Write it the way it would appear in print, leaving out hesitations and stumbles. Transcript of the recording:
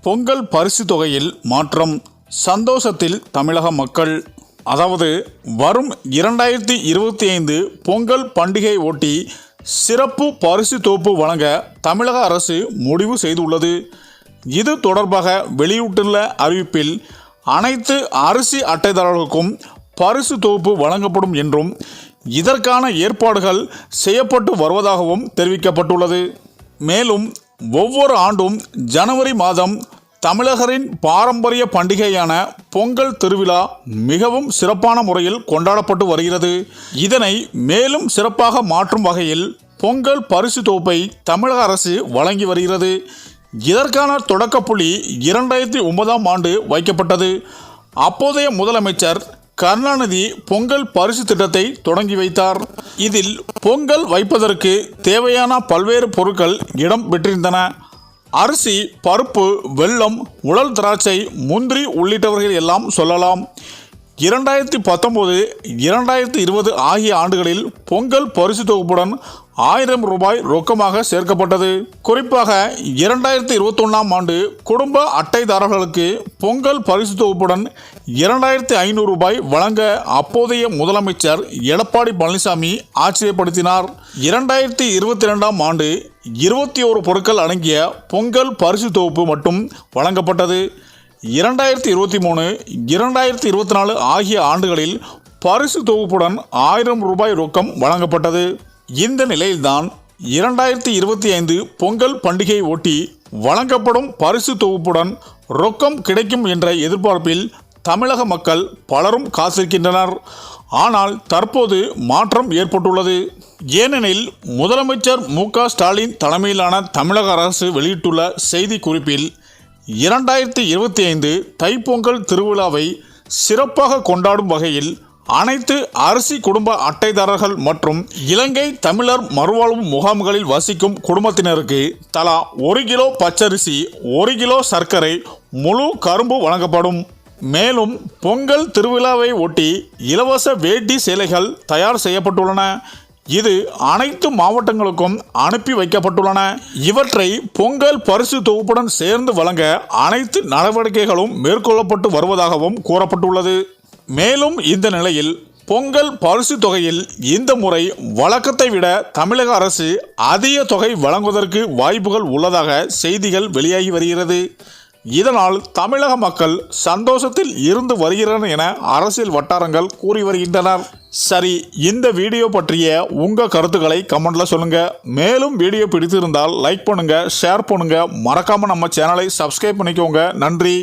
பொங்கல் பரிசு தொகையில் மாற்றம், சந்தோஷத்தில் தமிழக மக்கள். அதாவது வரும் 2025 பொங்கல் பண்டிகை ஒட்டி சிறப்பு பரிசு தொகுப்பு வழங்க தமிழக அரசு முடிவு செய்துள்ளது. இது தொடர்பாக வெளியிட்டுள்ள அறிவிப்பில் அனைத்து அரிசி அட்டைதாரர்களுக்கும் பரிசு தொகுப்பு வழங்கப்படும் என்றும் இதற்கான ஏற்பாடுகள் செய்யப்பட்டு வருவதாகவும் தெரிவிக்கப்பட்டுள்ளது. மேலும் ஒவ்வொரு ஆண்டும் ஜனவரி மாதம் தமிழகரின் பாரம்பரிய பண்டிகையான பொங்கல் திருவிழா மிகவும் சிறப்பான முறையில் கொண்டாடப்பட்டு வருகிறது. இதனை மேலும் சிறப்பாக மாற்றும் வகையில் பொங்கல் பரிசு தொகுப்பை தமிழக அரசு வழங்கி வருகிறது. இதற்கான தொடக்கப்புள்ளி 2009ஆம் ஆண்டு வைக்கப்பட்டது. அப்போதைய முதலமைச்சர் கருணாநிதி பொங்கல் பரிசு திட்டத்தை தொடங்கி வைத்தார். இதில் பொங்கல் வைப்பதற்கு தேவையான பல்வேறு பொருட்கள் இடம் பெற்றிருந்தன. அரிசி, பருப்பு, வெல்லம், உலர் திராட்சை, முந்திரி உள்ளிட்டவர்கள் எல்லாம் சொல்லலாம். 2019, 2020 ஆகிய ஆண்டுகளில் பொங்கல் பரிசு தொகுப்புடன் 1000 ரூபாய் ரொக்கமாக சேர்க்கப்பட்டது. குறிப்பாக 2021ஆம் ஆண்டு குடும்ப அட்டைதாரர்களுக்கு பொங்கல் பரிசு தொகுப்புடன் 2500 ரூபாய் வழங்க அப்போதைய முதலமைச்சர் எடப்பாடி பழனிசாமி ஆச்சரியப்படுத்தினார். 2022ஆம் ஆண்டு 21 பொருட்கள் அடங்கிய பொங்கல் பரிசு தொகுப்பு மட்டும் வழங்கப்பட்டது. 2023, 2024 ஆகிய ஆண்டுகளில் பரிசு தொகுப்புடன் 1000 ரூபாய் ரொக்கம் வழங்கப்பட்டது. இந்த நிலையில்தான் 2025 பொங்கல் பண்டிகை ஒட்டி வழங்கப்படும் பரிசு தொகுப்புடன் ரொக்கம் கிடைக்கும் என்ற எதிர்பார்ப்பில் தமிழக மக்கள் பலரும் காத்திருக்கின்றனர். ஆனால் தற்போது மாற்றம் ஏற்பட்டுள்ளது. ஏனெனில் முதலமைச்சர் மு.க. ஸ்டாலின் தலைமையிலான தமிழக அரசு வெளியிட்டுள்ள செய்தி குறிப்பில் 2025 தைப்பொங்கல் திருவிழாவை சிறப்பாக கொண்டாடும் வகையில் அனைத்து அரிசி குடும்ப அட்டைதாரர்கள் மற்றும் இலங்கை தமிழர் மறுவாழ்வு முகாம்களில் வசிக்கும் குடும்பத்தினருக்கு தலா 1 கிலோ பச்சரிசி, 1 கிலோ சர்க்கரை, முழு கரும்பு வழங்கப்படும். மேலும் பொங்கல் திருவிழாவை ஒட்டி இலவச வேட்டி சேலைகள் தயார் செய்யப்பட்டுள்ளன. இது அனைத்து மாவட்டங்களுக்கும் அனுப்பி வைக்கப்பட்டுள்ளன. இவற்றை பொங்கல் பரிசு தொகுப்புடன் சேர்ந்து வழங்க அனைத்து நடவடிக்கைகளும் மேற்கொள்ளப்பட்டு வருவதாகவும் கூறப்பட்டுள்ளது. மேலும் இந்த நிலையில் பொங்கல் பரிசு தொகையில் இந்த முறை வழக்கத்தை விட தமிழக அரசு அதிக தொகை வழங்குவதற்கு வாய்ப்புகள் உள்ளதாக செய்திகள் வெளியாகி வருகிறது. இதனால் தமிழக மக்கள் சந்தோஷத்தில் இருந்து வருகிறனர் என அரசியல் வட்டாரங்கள் கூறி வருகின்றனர். சரி, இந்த வீடியோ பற்றிய உங்கள் கருத்துக்களை கமெண்ட்ல சொல்லுங்க. மேலும் வீடியோ பிடித்திருந்தால் லைக் பண்ணுங்க, ஷேர் பண்ணுங்க, மறக்காம நம்ம சேனலை சப்ஸ்கிரைப் பண்ணிக்கோங்க. நன்றி.